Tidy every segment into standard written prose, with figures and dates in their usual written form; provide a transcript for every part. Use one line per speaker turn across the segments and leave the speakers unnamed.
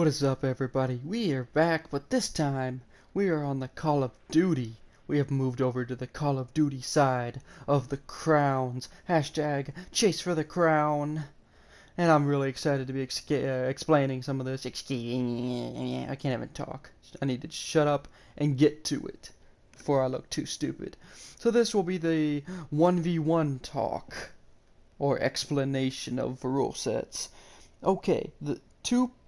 What is up, everybody? We are back, but this time we are on the Call of Duty. We have moved over to the Call of Duty side of the crowns. Hashtag chase for the crown. And I'm really excited to be explaining some of this. I can't even talk. I need to shut up and get to it before I look too stupid. So this will be the 1v1 talk or explanation of rule sets. Okay,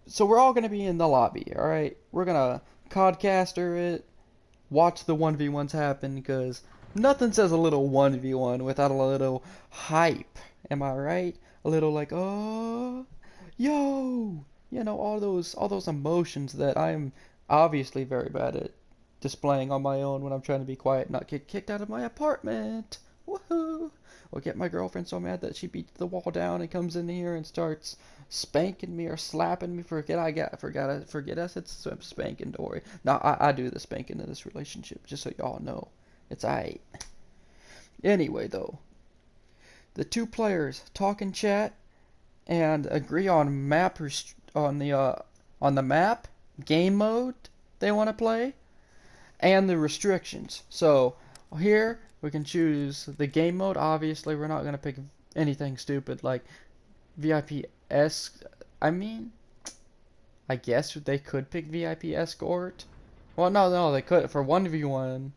so we're all going to be in the lobby, alright? We're going to codcaster it, watch the 1v1s happen, because nothing says a little 1v1 without a little hype. Am I right? A little like, oh, yo, you know, all those emotions that I'm obviously very bad at displaying on my own when I'm trying to be quiet, not get kicked out of my apartment. Woohoo! Or get my girlfriend so mad that she beats the wall down and comes in here and starts spanking me or slapping me. Forget I said spanking, don't worry. No, I do the spanking in this relationship, just so y'all know. It's aight. Anyway, though, the two players talk and chat and agree on on the map game mode they want to play and the restrictions. So here we can choose the game mode. Obviously, we're not going to pick anything stupid like VIP-esque. I guess they could pick VIP escort. Well, no, they could. For 1v1,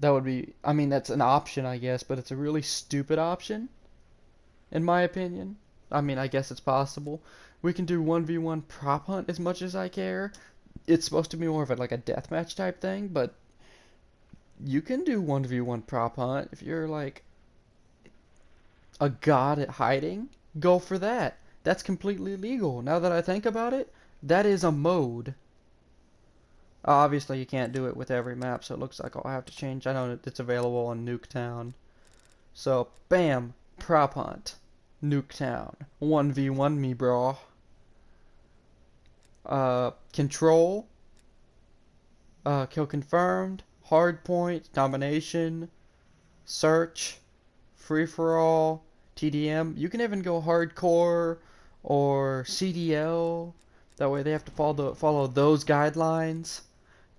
that would be, that's an option, I guess, but it's a really stupid option, in my opinion. I guess it's possible. We can do 1v1 prop hunt as much as I care. It's supposed to be more of like a deathmatch type thing, but you can do 1v1 prop hunt if you're like a god at hiding. Go for that. That's completely legal. Now that I think about it, that is a mode. Obviously, you can't do it with every map, so it looks like I'll have to change. I know it's available on Nuketown. So, bam, prop hunt, Nuketown, 1v1 me, bro. Control, kill confirmed, hardpoint, domination, search, free for all, TDM. You can even go hardcore or CDL. That way they have to follow those guidelines.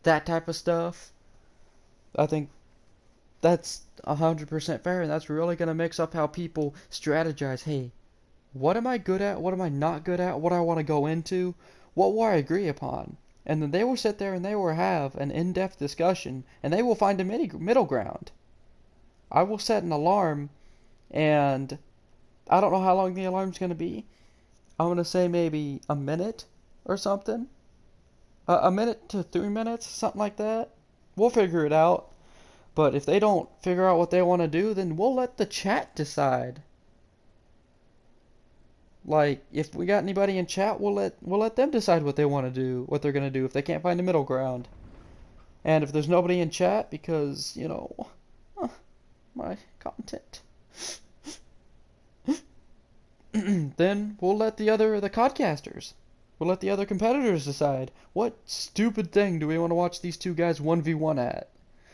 That type of stuff. I think that's 100% fair, and that's really gonna mix up how people strategize. Hey, what am I good at? What am I not good at? What do I want to go into? What will I agree upon? And then they will sit there and they will have an in-depth discussion, and they will find a middle ground. I will set an alarm, and I don't know how long the alarm's going to be. I'm going to say maybe a minute or something. A minute to 3 minutes, something like that. We'll figure it out. But if they don't figure out what they want to do, then we'll let the chat decide. Like, if we got anybody in chat, we'll let them decide what they want to do, what they're going to do if they can't find a middle ground. And if there's nobody in chat because, you know, my content, then we'll let the codcasters, we'll let the other competitors decide what stupid thing do we want to watch these two guys 1v1 at.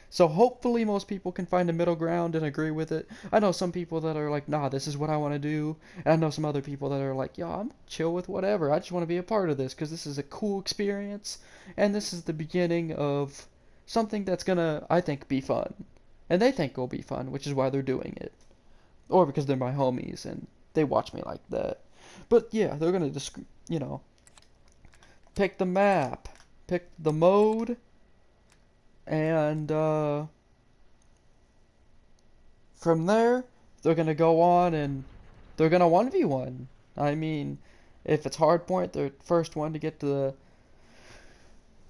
So hopefully most people can find a middle ground and agree with it. I know some people that are like, nah, this is what I want to do. And I know some other people that are like, yo, I'm chill with whatever. I just want to be a part of this because this is a cool experience. And this is the beginning of something that's going to, I think, be fun. And they think will be fun, which is why they're doing it. Or because they're my homies and they watch me like that. But yeah, they're going to just, you know, pick the map, pick the mode, and from there, they're going to go on and they're going to 1v1. If it's hardpoint, they're the first one to get to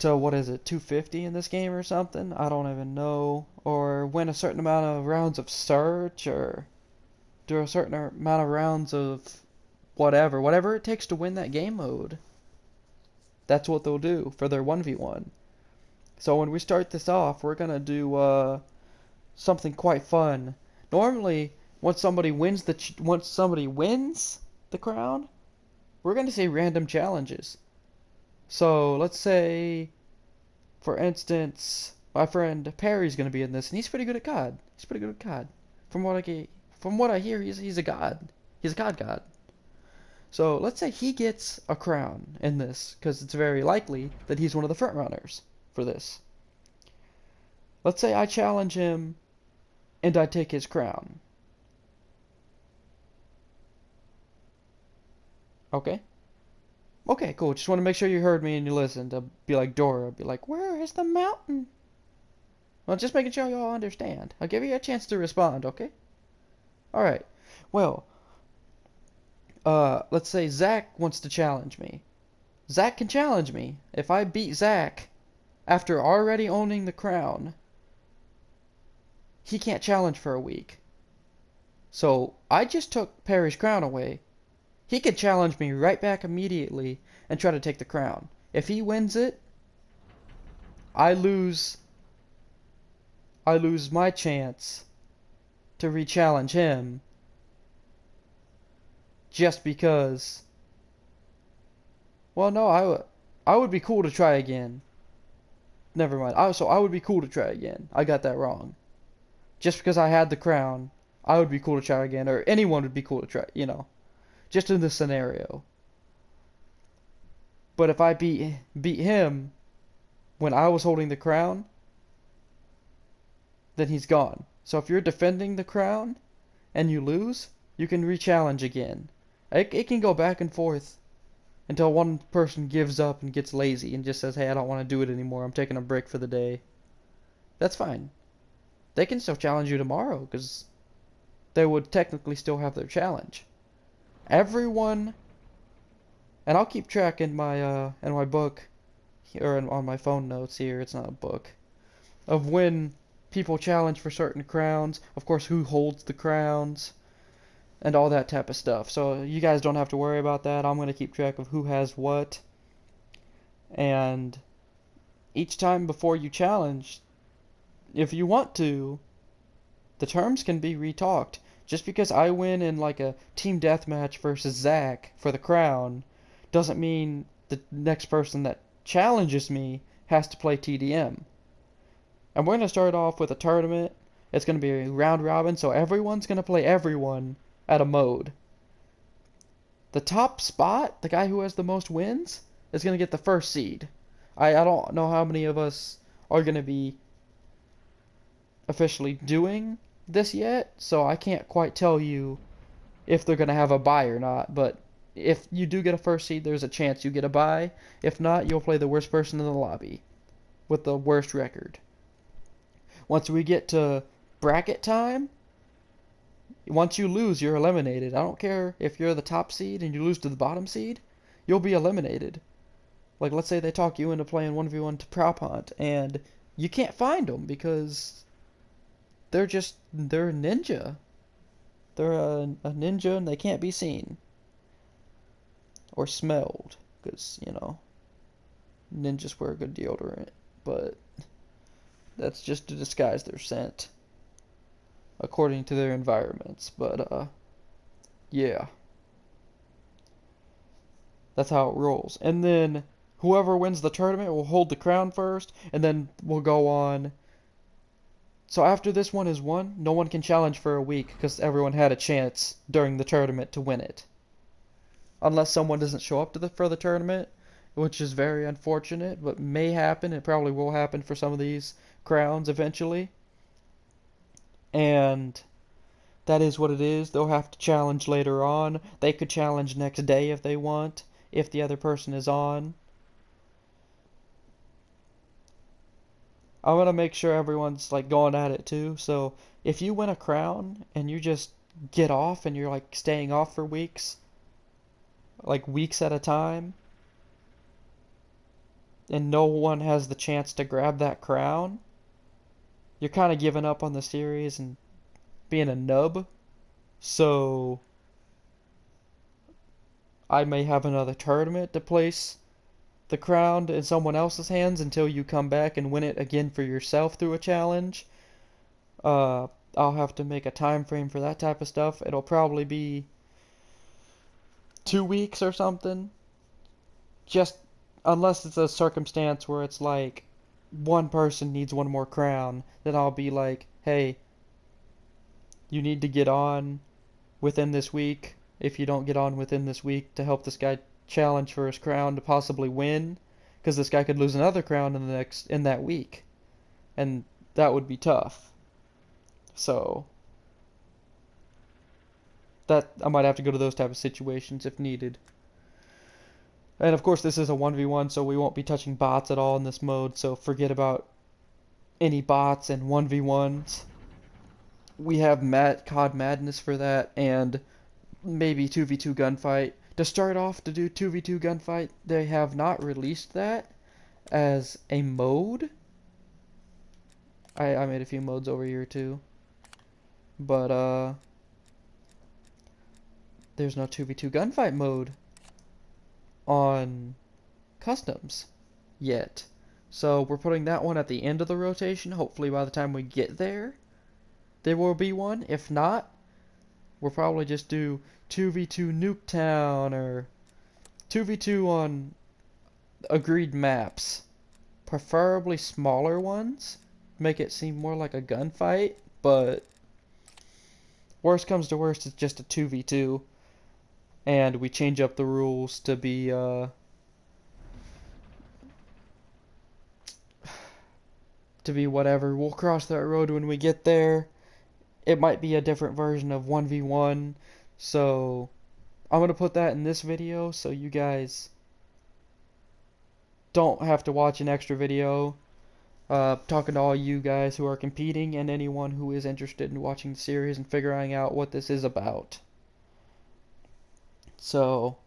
what is it, 250 in this game or something? I don't even know. Or win a certain amount of rounds of search, or do a certain amount of rounds of whatever it takes to win that game mode. That's what they'll do for their 1v1. So when we start this off, we're gonna do something quite fun. Normally, once somebody wins the crown, we're gonna say random challenges. So let's say, for instance, my friend Perry's gonna be in this, and he's pretty good at COD. From what I hear, he's a god. He's a COD god. So let's say he gets a crown in this, because it's very likely that he's one of the front runners for this. Let's say I challenge him and I take his crown. Okay? Okay, cool. Just want to make sure you heard me and you listened. I'll be like Dora. I'll be like, where is the mountain? Well, just making sure y'all understand. I'll give you a chance to respond, okay? Alright. Well, let's say Zach wants to challenge me. Zach can challenge me. If I beat Zach after already owning the crown, he can't challenge for a week. So I just took Perry's crown away. He could challenge me right back immediately and try to take the crown. If he wins it, I lose my chance to re-challenge him just because. Well, no, I would be cool to try again. Never mind. So I would be cool to try again. I got that wrong. Just because I had the crown, I would be cool to try again, or anyone would be cool to try, you know. Just in this scenario. But if I beat him when I was holding the crown, then he's gone. So if you're defending the crown and you lose, you can re-challenge again. It can go back and forth until one person gives up and gets lazy and just says, hey, I don't want to do it anymore. I'm taking a break for the day. That's fine. They can still challenge you tomorrow because they would technically still have their challenge. Everyone, and I'll keep track in my book or on my phone notes here. It's not a book of when people challenge for certain crowns. Of course, who holds the crowns and all that type of stuff. So you guys don't have to worry about that. I'm going to keep track of who has what. And each time before you challenge, if you want to, the terms can be retalked. Just because I win in like a team deathmatch versus Zach for the crown doesn't mean the next person that challenges me has to play TDM. And we're going to start off with a tournament. It's going to be a round robin, so everyone's going to play everyone at a mode. The top spot, the guy who has the most wins, is going to get the first seed. I don't know how many of us are going to be officially doing this yet, so I can't quite tell you if they're going to have a bye or not, but if you do get a first seed, there's a chance you get a bye. If not, you'll play the worst person in the lobby with the worst record. Once we get to bracket time, once you lose, you're eliminated. I don't care if you're the top seed and you lose to the bottom seed, you'll be eliminated. Like, let's say they talk you into playing 1v1 to prop hunt, and you can't find them because they're ninja. They're a ninja and they can't be seen. Or smelled. Because, you know, ninjas wear good deodorant. But that's just to disguise their scent. According to their environments. But, yeah. That's how it rolls. And then whoever wins the tournament will hold the crown first. And then we'll go on. So after this one is won, no one can challenge for a week because everyone had a chance during the tournament to win it. Unless someone doesn't show up for the tournament, which is very unfortunate, but may happen. It probably will happen for some of these crowns eventually. And that is what it is. They'll have to challenge later on. They could challenge next day if they want, if the other person is on. I want to make sure everyone's like going at it too. So if you win a crown and you just get off and you're like staying off for weeks, like weeks at a time, and no one has the chance to grab that crown, you're kind of giving up on the series and being a nub. So I may have another tournament to place the crown in someone else's hands until you come back and win it again for yourself through a challenge. I'll have to make a time frame for that type of stuff. It'll probably be 2 weeks or something. Just unless it's a circumstance where it's like one person needs one more crown, then I'll be like, hey, you need to get on within this week if you don't get on within this week to help this guy challenge for his crown to possibly win, because this guy could lose another crown in that week, and that would be tough. So that I might have to go to those type of situations if needed. And of course, this is a 1v1, so we won't be touching bots at all in this mode. So forget about any bots and 1v1s. We have COD Madness for that, and maybe 2v2 gunfight. To start off, to do 2v2 gunfight, they have not released that as a mode. I made a few modes over here too, but there's no 2v2 gunfight mode on customs yet. So we're putting that one at the end of the rotation. Hopefully by the time we get there will be one. If not, we'll probably just do 2v2 Nuketown or 2v2 on agreed maps. Preferably smaller ones. Make it seem more like a gunfight, but worst comes to worst, it's just a 2v2. And we change up the rules to be whatever. We'll cross that road when we get there. It might be a different version of 1v1. So I'm going to put that in this video so you guys don't have to watch an extra video. Talking to all you guys who are competing and anyone who is interested in watching the series and figuring out what this is about. So,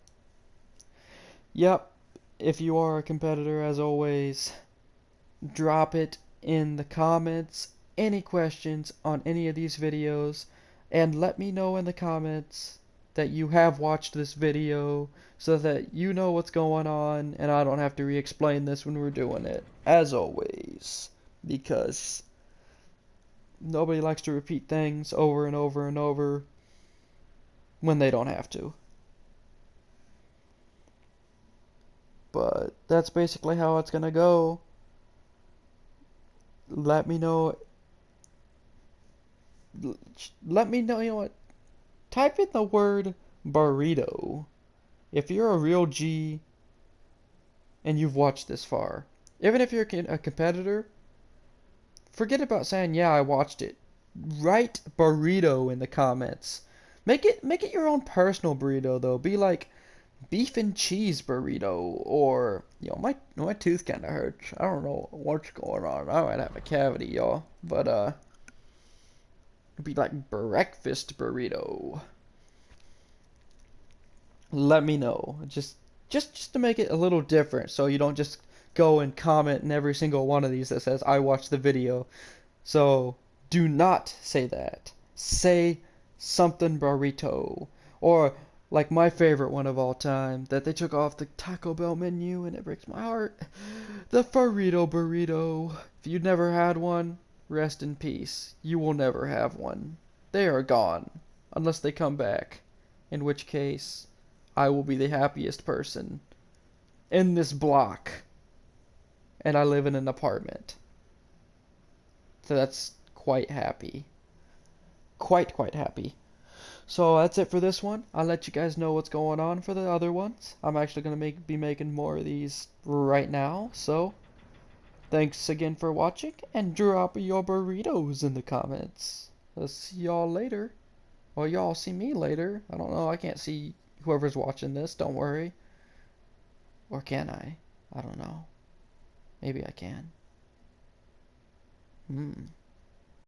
yep, if you are a competitor, as always, drop it in the comments, any questions on any of these videos, and let me know in the comments that you have watched this video so that you know what's going on and I don't have to re-explain this when we're doing it, as always, because nobody likes to repeat things over and over and over when they don't have to. But that's basically how it's gonna go. Let me know. Let me know, you know what? Type in the word burrito if you're a real G and you've watched this far. Even if you're a competitor, forget about saying, yeah, I watched it. Write burrito in the comments. Make it your own personal burrito, though. Be like, beef and cheese burrito, or, you know, my tooth kind of hurts. I don't know what's going on. I might have a cavity, y'all. But it'd be like breakfast burrito. Let me know. Just to make it a little different, so you don't just go and comment in every single one of these that says I watched the video. So do not say that. Say something burrito, or like my favorite one of all time that they took off the Taco Bell menu and it breaks my heart. The Farito burrito. If you've never had one, rest in peace. You will never have one. They are gone. Unless they come back. In which case, I will be the happiest person in this block. And I live in an apartment. So that's quite happy. Quite happy. So that's it for this one. I'll let you guys know what's going on for the other ones. I'm actually going to be making more of these right now. So thanks again for watching, and drop your burritos in the comments. I'll see y'all later. Or y'all see me later. I don't know. I can't see whoever's watching this. Don't worry. Or can I? I don't know. Maybe I can.